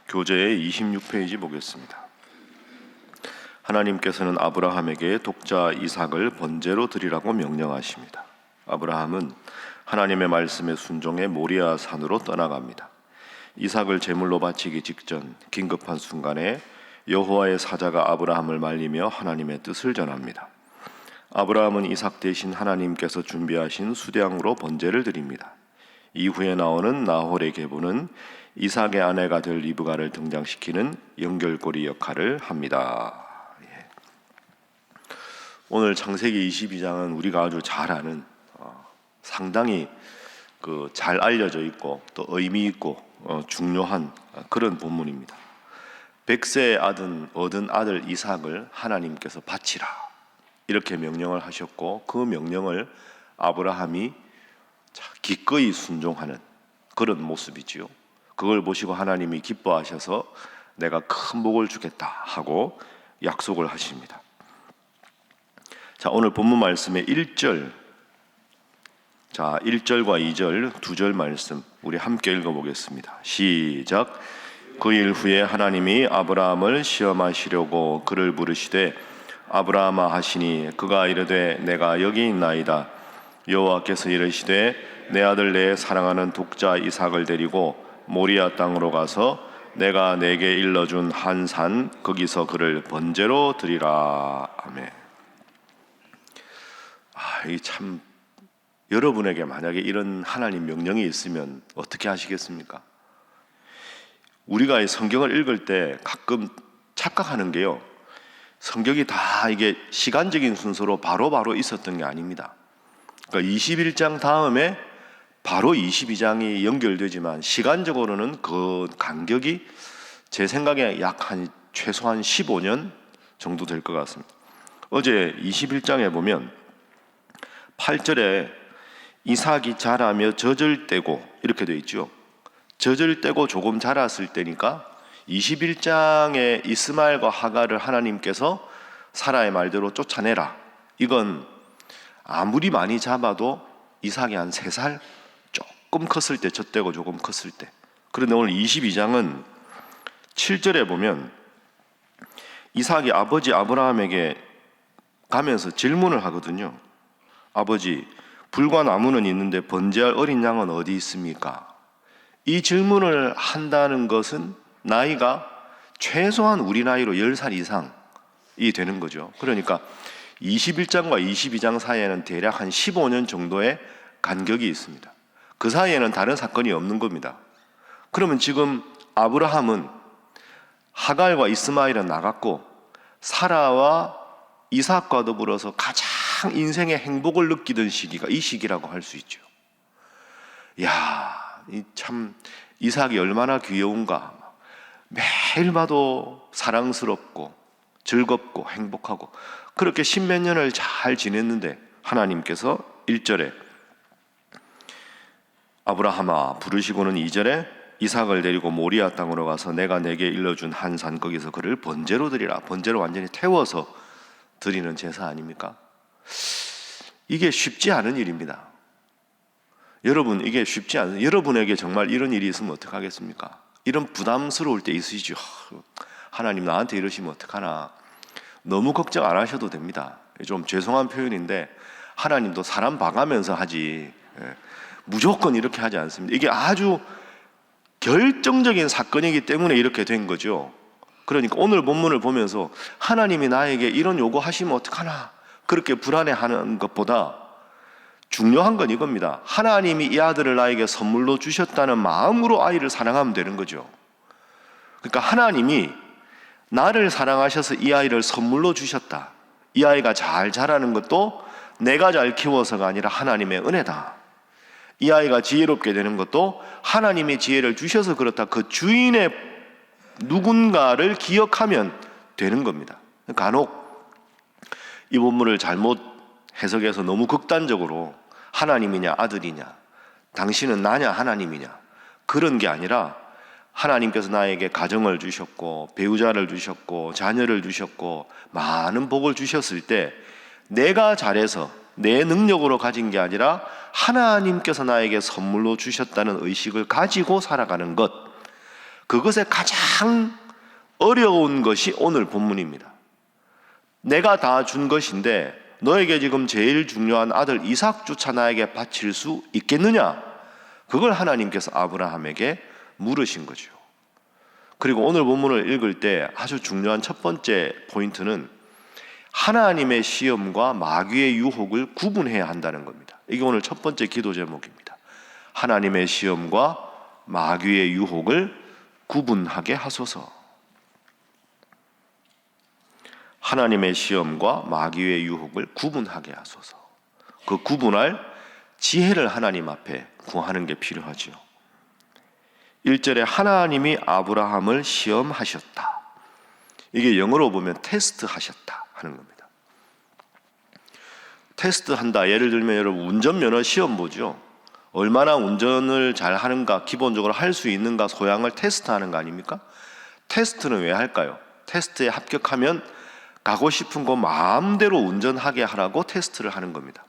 교재의 26페이지 보겠습니다. 하나님께서는 아브라함에게 독자 이삭을 번제로 드리라고 명령하십니다. 아브라함은 하나님의 말씀에 순종해 모리아 산으로 떠나갑니다. 이삭을 제물로 바치기 직전 긴급한 순간에 여호와의 사자가 아브라함을 말리며 하나님의 뜻을 전합니다. 아브라함은 이삭 대신 하나님께서 준비하신 수량으로 번제를 드립니다. 이후에 나오는 나홀의 계보는 이삭의 아내가 될 리브가를 등장시키는 연결고리 역할을 합니다. 오늘 창세기 22장은 우리가 아주 잘 아는 상당히 잘 알려져 있고 또 의미 있고 중요한 그런 본문입니다. 백세에 얻은 아들 이삭을 하나님께서 바치라 이렇게 명령을 하셨고, 그 명령을 아브라함이 기꺼이 순종하는 그런 모습이지요. 그걸 보시고 하나님이 기뻐하셔서 내가 큰 복을 주겠다 하고 약속을 하십니다. 자, 오늘 본문 말씀의 1절, 1절과 2절, 2절 말씀 우리 함께 읽어보겠습니다. 시작. 그 일 후에 하나님이 아브라함을 시험하시려고 그를 부르시되 아브라함아 하시니, 그가 이르되 내가 여기 있나이다. 여호와께서 이르시되 내 아들 내 사랑하는 독자 이삭을 데리고 모리아 땅으로 가서 내가 내게 일러준 한 산 거기서 그를 번제로 드리라. 아멘. 이 참, 여러분에게 만약에 이런 하나님 명령이 있으면 어떻게 하시겠습니까? 우리가 이 성경을 읽을 때 가끔 착각하는 게요, 성경이 다 이게 시간적인 순서로 바로바로 있었던 게 아닙니다. 그러니까 21장 다음에 바로 22장이 연결되지만 시간적으로는 그 간격이 제 생각에 최소한 15년 정도 될 것 같습니다. 어제 21장에 보면 8절에 이삭이 자라며 젖을 떼고 이렇게 되어 있죠. 젖을 떼고 조금 자랐을 때니까 21장에 이스마엘과 하갈을 하나님께서 사라의 말대로 쫓아내라. 이건 아무리 많이 잡아도 이삭이 한 3살 조금 컸을 때, 젖떼고 조금 컸을 때. 그런데 오늘 22장은 7절에 보면 이삭이 아버지 아브라함에게 가면서 질문을 하거든요. 아버지, 불과 나무는 있는데 번제할 어린 양은 어디 있습니까? 이 질문을 한다는 것은 나이가 최소한 우리 나이로 10살 이상이 되는 거죠. 그러니까 21장과 22장 사이에는 대략 한 15년 정도의 간격이 있습니다. 그 사이에는 다른 사건이 없는 겁니다. 그러면 지금 아브라함은 하갈과 이스마엘은 나갔고 사라와 이삭과 더불어서 가장 인생의 행복을 느끼던 시기가 이 시기라고 할 수 있죠. 참 이삭이 얼마나 귀여운가. 매일 봐도 사랑스럽고 즐겁고 행복하고 그렇게 10몇 년을 잘 지냈는데 하나님께서 1절에 아브라함아 부르시고는 2절에 이삭을 데리고 모리아 땅으로 가서 내가 내게 일러준 한 산 거기서 그를 번제로 드리라. 번제로 완전히 태워서 드리는 제사 아닙니까? 이게 쉽지 않은 일입니다. 여러분, 이게 쉽지 않은, 여러분에게 정말 이런 일이 있으면 어떡하겠습니까? 이런 부담스러울 때 있으시죠. 하나님 나한테 이러시면 어떡하나. 너무 걱정 안 하셔도 됩니다. 좀 죄송한 표현인데 하나님도 사람 봐가면서 하지 무조건 이렇게 하지 않습니다. 이게 아주 결정적인 사건이기 때문에 이렇게 된 거죠. 그러니까 오늘 본문을 보면서 하나님이 나에게 이런 요구하시면 어떡하나 그렇게 불안해하는 것보다 중요한 건 이겁니다. 하나님이 이 아들을 나에게 선물로 주셨다는 마음으로 아이를 사랑하면 되는 거죠. 그러니까 하나님이 나를 사랑하셔서 이 아이를 선물로 주셨다. 이 아이가 잘 자라는 것도 내가 잘 키워서가 아니라 하나님의 은혜다. 이 아이가 지혜롭게 되는 것도 하나님의 지혜를 주셔서 그렇다. 그 주인의 누군가를 기억하면 되는 겁니다. 간혹 이 본문을 잘못 해석해서 너무 극단적으로 하나님이냐 아들이냐, 당신은 나냐 하나님이냐, 그런 게 아니라 하나님께서 나에게 가정을 주셨고 배우자를 주셨고 자녀를 주셨고 많은 복을 주셨을 때 내가 잘해서 내 능력으로 가진 게 아니라 하나님께서 나에게 선물로 주셨다는 의식을 가지고 살아가는 것, 그것에 가장 어려운 것이 오늘 본문입니다. 내가 다 준 것인데 너에게 지금 제일 중요한 아들 이삭조차 나에게 바칠 수 있겠느냐? 그걸 하나님께서 아브라함에게 물으신 거죠. 그리고 오늘 본문을 읽을 때 아주 중요한 첫 번째 포인트는 하나님의 시험과 마귀의 유혹을 구분해야 한다는 겁니다. 이게 오늘 첫 번째 기도 제목입니다. 하나님의 시험과 마귀의 유혹을 구분하게 하소서. 하나님의 시험과 마귀의 유혹을 구분하게 하소서. 그 구분할 지혜를 하나님 앞에 구하는 게 필요하지요. 1절에 하나님이 아브라함을 시험하셨다. 이게 영어로 보면 테스트하셨다 하는 겁니다. 테스트한다. 예를 들면 여러분 운전면허 시험 보죠. 얼마나 운전을 잘 하는가, 기본적으로 할 수 있는가 소양을 테스트하는 거 아닙니까? 테스트는 왜 할까요? 테스트에 합격하면 가고 싶은 곳 마음대로 운전하게 하라고 테스트를 하는 겁니다.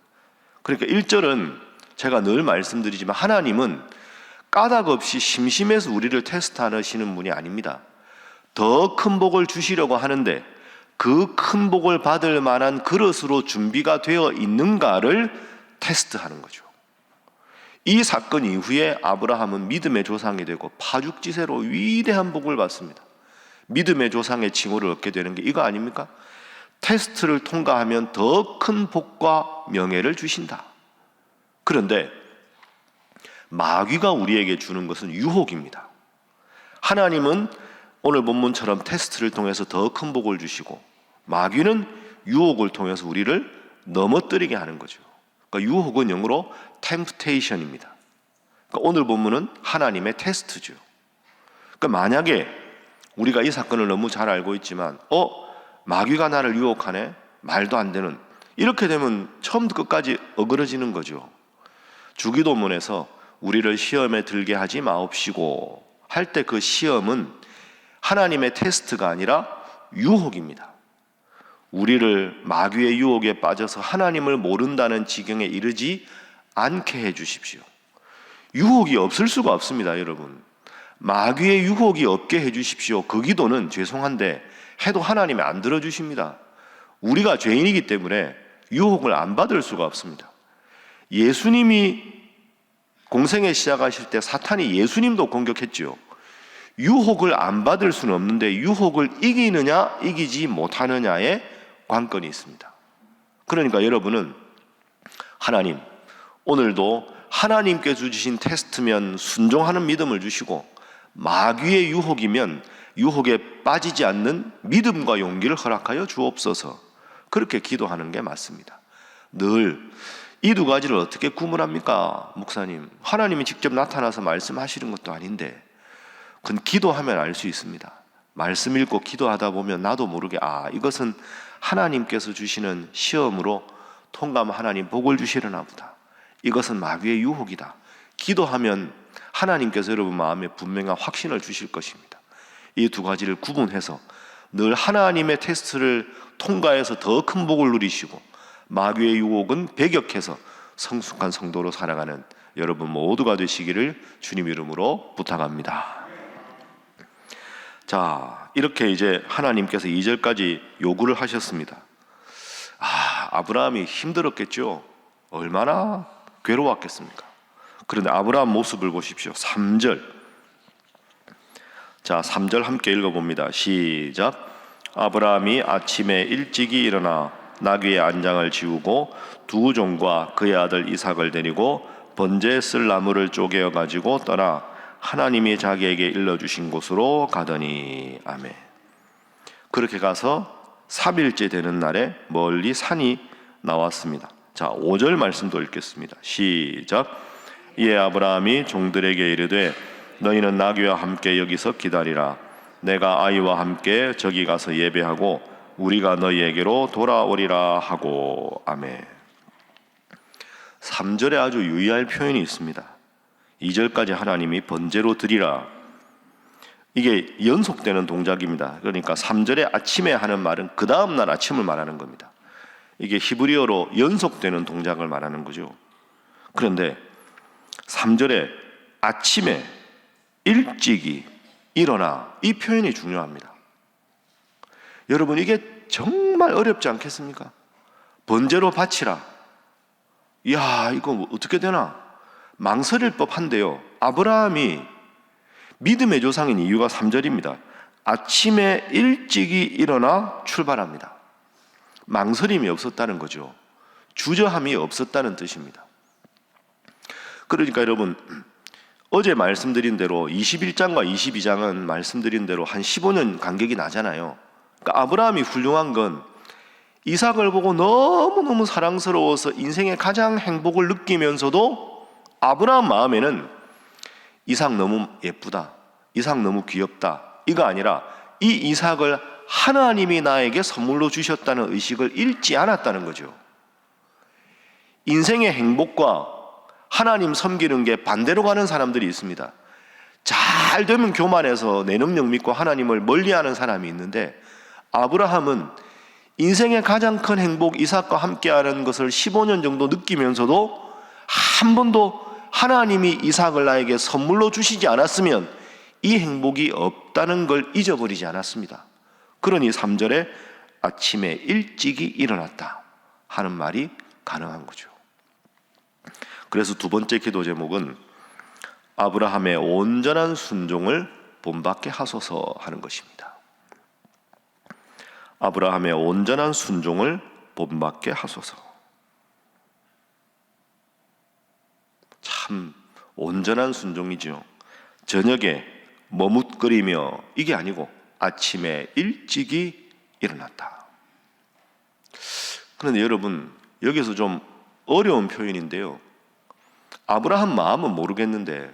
그러니까 1절은 제가 늘 말씀드리지만 하나님은 까닭 없이 심심해서 우리를 테스트하시는 분이 아닙니다. 더 큰 복을 주시려고 하는데 그 큰 복을 받을 만한 그릇으로 준비가 되어 있는가를 테스트하는 거죠. 이 사건 이후에 아브라함은 믿음의 조상이 되고 파죽지세로 위대한 복을 받습니다. 믿음의 조상의 칭호를 얻게 되는 게 이거 아닙니까? 테스트를 통과하면 더 큰 복과 명예를 주신다. 그런데 마귀가 우리에게 주는 것은 유혹입니다. 하나님은 오늘 본문처럼 테스트를 통해서 더 큰 복을 주시고 마귀는 유혹을 통해서 우리를 넘어뜨리게 하는 거죠. 그러니까 유혹은 영어로 temptation입니다. 그러니까 오늘 본문은 하나님의 테스트죠. 그러니까 만약에 우리가 이 사건을 너무 잘 알고 있지만 마귀가 나를 유혹하네? 말도 안 되는. 이렇게 되면 처음부터 끝까지 어그러지는 거죠. 주기도문에서 우리를 시험에 들게 하지 마옵시고 할 때 그 시험은 하나님의 테스트가 아니라 유혹입니다. 우리를 마귀의 유혹에 빠져서 하나님을 모른다는 지경에 이르지 않게 해 주십시오. 유혹이 없을 수가 없습니다, 여러분. 마귀의 유혹이 없게 해 주십시오. 그 기도는 죄송한데 해도 하나님이 안 들어주십니다. 우리가 죄인이기 때문에 유혹을 안 받을 수가 없습니다. 예수님이 공생애 시작하실 때 사탄이 예수님도 공격했죠. 유혹을 안 받을 수는 없는데 유혹을 이기느냐 이기지 못하느냐에 관건이 있습니다. 그러니까 여러분은 하나님, 오늘도 하나님께서 주신 테스트면 순종하는 믿음을 주시고 마귀의 유혹이면 유혹에 빠지지 않는 믿음과 용기를 허락하여 주옵소서. 그렇게 기도하는 게 맞습니다. 늘 이 두 가지를 어떻게 구분합니까? 목사님, 하나님이 직접 나타나서 말씀하시는 것도 아닌데 그건 기도하면 알 수 있습니다. 말씀 읽고 기도하다 보면 나도 모르게 이것은 하나님께서 주시는 시험으로 통과하면 하나님 복을 주시려나 보다. 이것은 마귀의 유혹이다. 기도하면 하나님께서 여러분 마음에 분명한 확신을 주실 것입니다. 이 두 가지를 구분해서 늘 하나님의 테스트를 통과해서 더 큰 복을 누리시고 마귀의 유혹은 배격해서 성숙한 성도로 살아가는 여러분 모두가 되시기를 주님 이름으로 부탁합니다. 자, 이렇게 이제 하나님께서 2절까지 요구를 하셨습니다. 아브라함이 힘들었겠죠. 얼마나 괴로웠겠습니까? 그런데 아브라함 모습을 보십시오. 3절. 자, 3절 함께 읽어봅니다. 시작. 아브라함이 아침에 일찍이 일어나 나귀의 안장을 지우고 두 종과 그의 아들 이삭을 데리고 번제에 쓸 나무를 쪼개어 가지고 떠나 하나님이 자기에게 일러주신 곳으로 가더니. 아멘. 그렇게 가서 3일째 되는 날에 멀리 산이 나왔습니다. 자, 5절 말씀도 읽겠습니다. 시작. 이에 아브라함이 종들에게 이르되 너희는 나귀와 함께 여기서 기다리라. 내가 아이와 함께 저기 가서 예배하고 우리가 너희에게로 돌아오리라 하고. 아멘. 3절에 아주 유의할 표현이 있습니다. 2절까지 하나님이 번제로 드리라. 이게 연속되는 동작입니다. 그러니까 3절에 아침에 하는 말은 그 다음날 아침을 말하는 겁니다. 이게 히브리어로 연속되는 동작을 말하는 거죠. 그런데 3절에 아침에 일찍이 일어나. 이 표현이 중요합니다. 여러분, 이게 정말 어렵지 않겠습니까? 번제로 바치라. 이야, 이거 어떻게 되나? 망설일 법한데요. 아브라함이 믿음의 조상인 이유가 3절입니다. 아침에 일찍이 일어나 출발합니다. 망설임이 없었다는 거죠. 주저함이 없었다는 뜻입니다. 그러니까 여러분, 어제 말씀드린 대로 21장과 22장은 말씀드린 대로 한 15년 간격이 나잖아요. 그러니까 아브라함이 훌륭한 건 이삭을 보고 너무너무 사랑스러워서 인생의 가장 행복을 느끼면서도 아브라함 마음에는 이삭 너무 예쁘다, 이삭 너무 귀엽다, 이거 아니라 이 이삭을 하나님이 나에게 선물로 주셨다는 의식을 잃지 않았다는 거죠. 인생의 행복과 하나님 섬기는 게 반대로 가는 사람들이 있습니다. 잘 되면 교만해서 내 능력 믿고 하나님을 멀리하는 사람이 있는데, 아브라함은 인생의 가장 큰 행복 이삭과 함께하는 것을 15년 정도 느끼면서도 한 번도 하나님이 이삭을 나에게 선물로 주시지 않았으면 이 행복이 없다는 걸 잊어버리지 않았습니다. 그러니 3절에 아침에 일찍이 일어났다 하는 말이 가능한 거죠. 그래서 두 번째 기도 제목은 아브라함의 온전한 순종을 본받게 하소서 하는 것입니다. 아브라함의 온전한 순종을 본받게 하소서. 참 온전한 순종이죠. 저녁에 머뭇거리며 이게 아니고 아침에 일찍이 일어났다. 그런데 여러분, 여기서 좀 어려운 표현인데요. 아브라함 마음은 모르겠는데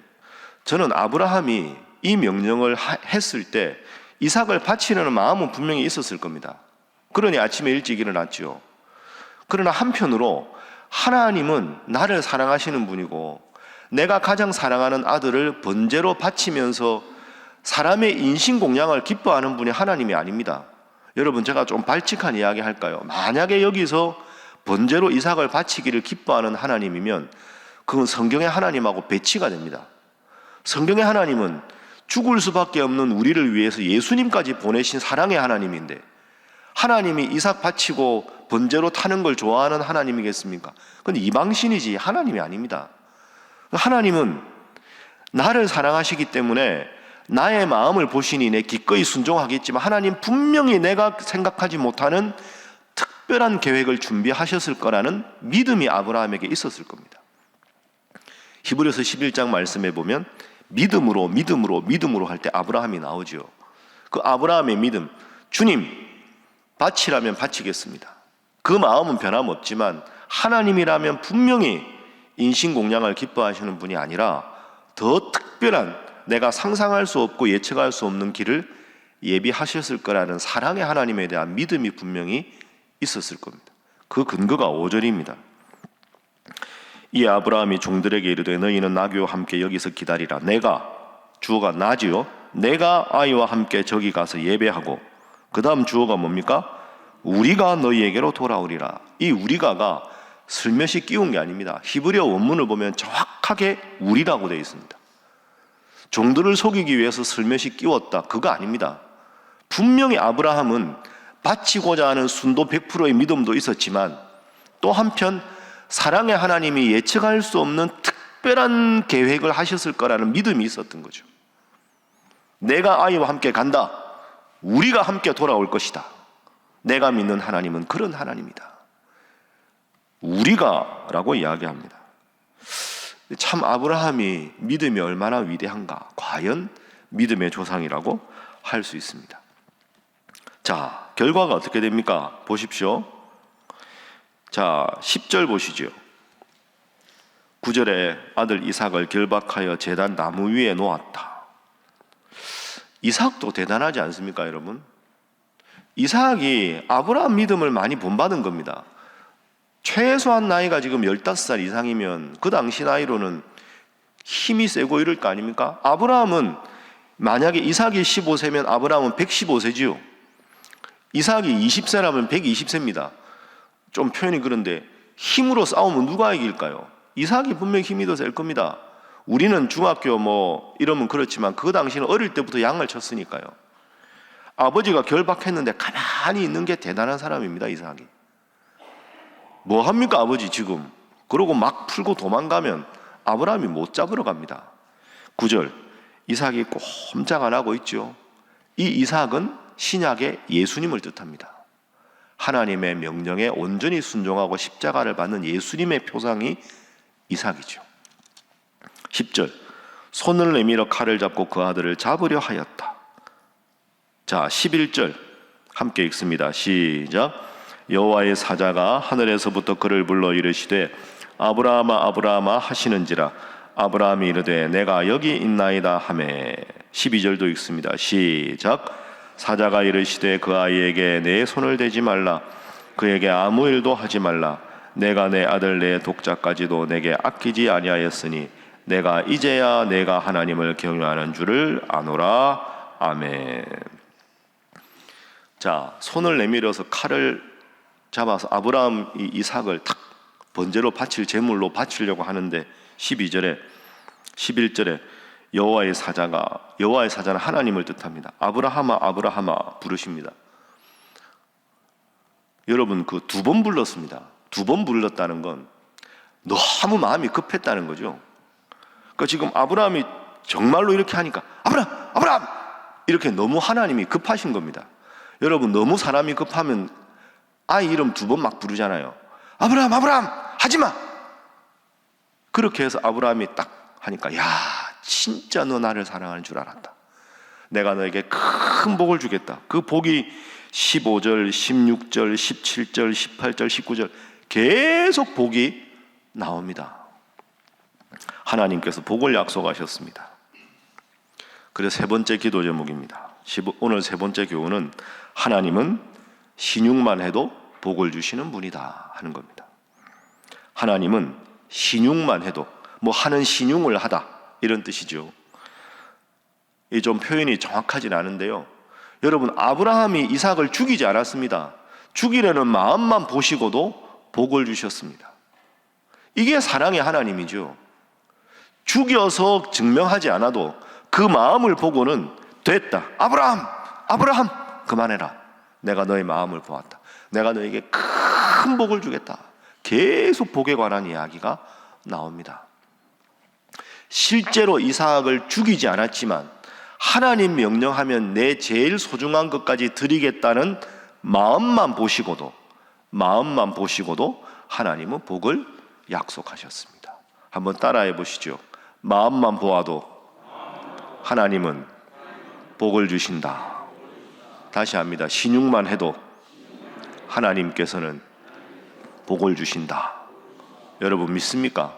저는 아브라함이 이 명령을 했을 때 이삭을 바치려는 마음은 분명히 있었을 겁니다. 그러니 아침에 일찍 일어났죠. 그러나 한편으로 하나님은 나를 사랑하시는 분이고 내가 가장 사랑하는 아들을 번제로 바치면서 사람의 인신공양을 기뻐하는 분이 하나님이 아닙니다. 여러분, 제가 좀 발칙한 이야기 할까요? 만약에 여기서 번제로 이삭을 바치기를 기뻐하는 하나님이면 그건 성경의 하나님하고 배치가 됩니다. 성경의 하나님은 죽을 수밖에 없는 우리를 위해서 예수님까지 보내신 사랑의 하나님인데, 하나님이 이삭 바치고 번제로 타는 걸 좋아하는 하나님이겠습니까? 그건 이방신이지 하나님이 아닙니다. 하나님은 나를 사랑하시기 때문에 나의 마음을 보시니 내 기꺼이 순종하겠지만, 하나님 분명히 내가 생각하지 못하는 특별한 계획을 준비하셨을 거라는 믿음이 아브라함에게 있었을 겁니다. 히브리서 11장 말씀에 보면 믿음으로 할 때 아브라함이 나오죠. 그 아브라함의 믿음, 주님 바치라면 바치겠습니다. 그 마음은 변함없지만 하나님이라면 분명히 인신공양을 기뻐하시는 분이 아니라 더 특별한, 내가 상상할 수 없고 예측할 수 없는 길을 예비하셨을 거라는 사랑의 하나님에 대한 믿음이 분명히 있었을 겁니다. 그 근거가 5절입니다. 이 아브라함이 종들에게 이르되 너희는 나귀와 함께 여기서 기다리라. 내가, 주어가 나지요, 내가 아이와 함께 저기 가서 예배하고, 그 다음 주어가 뭡니까? 우리가 너희에게로 돌아오리라. 이 우리가가 슬며시 끼운 게 아닙니다. 히브리어 원문을 보면 정확하게 우리라고 되어 있습니다. 종들을 속이기 위해서 슬며시 끼웠다, 그거 아닙니다. 분명히 아브라함은 바치고자 하는 순도 100%의 믿음도 있었지만 또 한편 사랑의 하나님이 예측할 수 없는 특별한 계획을 하셨을 거라는 믿음이 있었던 거죠. 내가 아이와 함께 간다. 우리가 함께 돌아올 것이다. 내가 믿는 하나님은 그런 하나님이다. 우리가 라고 이야기합니다. 참 아브라함이 믿음이 얼마나 위대한가. 과연 믿음의 조상이라고 할 수 있습니다. 자, 결과가 어떻게 됩니까? 보십시오. 자, 10절 보시죠. 9절에 아들 이삭을 결박하여 제단 나무 위에 놓았다. 이삭도 대단하지 않습니까, 여러분? 이삭이 아브라함 믿음을 많이 본받은 겁니다. 최소한 나이가 지금 15살 이상이면 그 당시 나이로는 힘이 세고 이럴 거 아닙니까? 아브라함은 만약에 이삭이 15세면 아브라함은 115세지요. 이삭이 20세라면 120세입니다. 좀 표현이 그런데 힘으로 싸우면 누가 이길까요? 이삭이 분명히 힘이 더 셀 겁니다. 우리는 중학교 뭐 이러면 그렇지만 그 당시는 어릴 때부터 양을 쳤으니까요. 아버지가 결박했는데 가만히 있는 게 대단한 사람입니다. 이삭이. 뭐 합니까 아버지 지금? 그러고 막 풀고 도망가면 아브라함이 못 잡으러 갑니다. 9절, 이삭이 꼼짝 안 하고 있죠. 이 이삭은 신약의 예수님을 뜻합니다. 하나님의 명령에 온전히 순종하고 십자가를 받는 예수님의 표상이 이삭이죠. 10절, 손을 내밀어 칼을 잡고 그 아들을 잡으려 하였다. 자, 11절 함께 읽습니다. 시작. 여호와의 사자가 하늘에서부터 그를 불러 이르시되 아브라함아 아브라함아 하시는지라. 아브라함이 이르되 내가 여기 있나이다 하매. 12절도 읽습니다. 시작. 사자가 이르시되 그 아이에게 내 손을 대지 말라. 그에게 아무 일도 하지 말라. 내가 내 아들 내 독자까지도 내게 아끼지 아니하였으니 내가 이제야 내가 하나님을 경외하는 줄을 아노라. 아멘. 자, 손을 내밀어서 칼을 잡아서 아브라함이 이삭을 탁 번제로 바칠 제물로 바치려고 하는데 12절에 11절에 여호와의 사자는 하나님을 뜻합니다. 아브라함아 아브라함아 부르십니다. 여러분 그 두 번 불렀습니다. 두 번 불렀다는 건 너무 마음이 급했다는 거죠. 그러니까 지금 아브라함이 정말로 이렇게 하니까 아브라함 아브라함 이렇게 너무 하나님이 급하신 겁니다. 여러분 너무 사람이 급하면 아이 이름 두 번 막 부르잖아요. 아브라함 아브라함 하지마. 그렇게 해서 아브라함이 딱 하니까 야 진짜 너 나를 사랑하는 줄 알았다. 내가 너에게 큰 복을 주겠다. 그 복이 15절 16절 17절 18절 19절 계속 복이 나옵니다. 하나님께서 복을 약속하셨습니다. 그래서 세 번째 기도 제목입니다. 오늘 세 번째 교훈은 하나님은 신용만 해도 복을 주시는 분이다 하는 겁니다. 하나님은 신용만 해도 뭐 하는 신용을 하다 이런 뜻이죠. 이 좀 표현이 정확하진 않은데요. 여러분 아브라함이 이삭을 죽이지 않았습니다. 죽이려는 마음만 보시고도 복을 주셨습니다. 이게 사랑의 하나님이죠. 죽여서 증명하지 않아도 그 마음을 보고는 됐다. 아브라함 아브라함 그만해라. 내가 너의 마음을 보았다. 내가 너에게 큰 복을 주겠다. 계속 복에 관한 이야기가 나옵니다. 실제로 이삭을 죽이지 않았지만 하나님 명령하면 내 제일 소중한 것까지 드리겠다는 마음만 보시고도 하나님은 복을 약속하셨습니다. 한번 따라해 보시죠. 마음만 보아도 하나님은 복을 주신다. 다시 합니다. 신용만 해도 하나님께서는 복을 주신다. 여러분 믿습니까?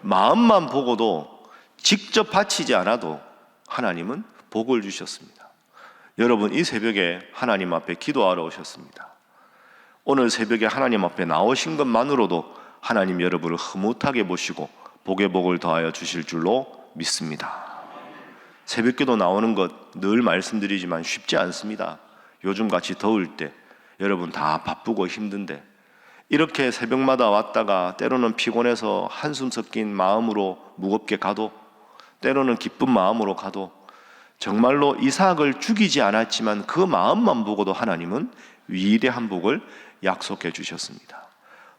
마음만 보고도 직접 바치지 않아도 하나님은 복을 주셨습니다. 여러분 이 새벽에 하나님 앞에 기도하러 오셨습니다. 오늘 새벽에 하나님 앞에 나오신 것만으로도 하나님 여러분을 흐뭇하게 보시고 복의 복을 더하여 주실 줄로 믿습니다. 새벽기도 나오는 것 늘 말씀드리지만 쉽지 않습니다. 요즘같이 더울 때 여러분 다 바쁘고 힘든데 이렇게 새벽마다 왔다가 때로는 피곤해서 한숨 섞인 마음으로 무겁게 가도 때로는 기쁜 마음으로 가도 정말로 이삭을 죽이지 않았지만 그 마음만 보고도 하나님은 위대한 복을 약속해 주셨습니다.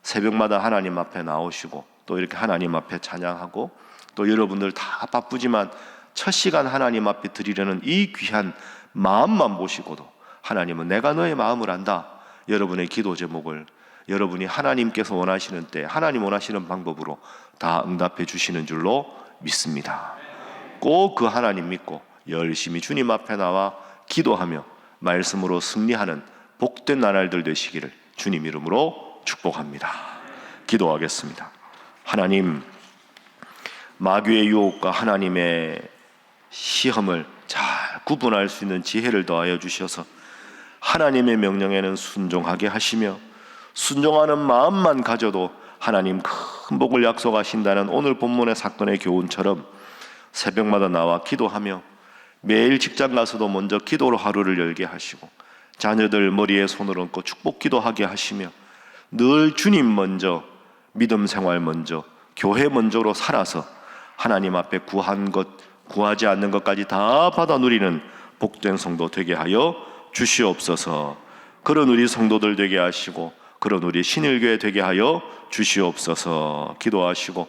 새벽마다 하나님 앞에 나오시고 또 이렇게 하나님 앞에 찬양하고 또 여러분들 다 바쁘지만 첫 시간 하나님 앞에 드리려는 이 귀한 마음만 보시고도 하나님은 내가 너의 마음을 안다. 여러분의 기도 제목을 여러분이 하나님께서 원하시는 때 하나님 원하시는 방법으로 다 응답해 주시는 줄로 믿습니다. 꼭 그 하나님 믿고 열심히 주님 앞에 나와 기도하며 말씀으로 승리하는 복된 나날들 되시기를 주님 이름으로 축복합니다. 기도하겠습니다. 하나님, 마귀의 유혹과 하나님의 시험을 잘 구분할 수 있는 지혜를 더하여 주셔서 하나님의 명령에는 순종하게 하시며 순종하는 마음만 가져도 하나님 큰 복을 약속하신다는 오늘 본문의 사건의 교훈처럼 새벽마다 나와 기도하며 매일 직장 가서도 먼저 기도로 하루를 열게 하시고 자녀들 머리에 손을 얹고 축복 기도하게 하시며 늘 주님 먼저 믿음 생활 먼저 교회 먼저로 살아서 하나님 앞에 구한 것, 구하지 않는 것까지 다 받아 누리는 복된 성도 되게 하여 주시옵소서. 그런 우리 성도들 되게 하시고 그런 우리 신일교회 되게 하여 주시옵소서. 기도하시고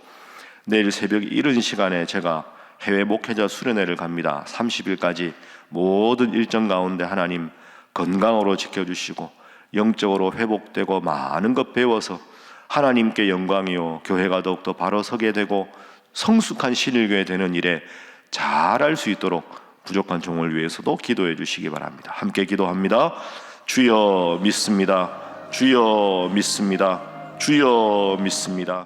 내일 새벽 이른 시간에 제가 해외 목회자 수련회를 갑니다. 30일까지 모든 일정 가운데 하나님 건강으로 지켜주시고 영적으로 회복되고 많은 것 배워서 하나님께 영광이요 교회가 더욱더 바로 서게 되고 성숙한 신일교회 되는 일에 잘할 수 있도록 부족한 종을 위해서도 기도해 주시기 바랍니다. 함께 기도합니다. 주여 믿습니다. 주여 믿습니다. 주여 믿습니다.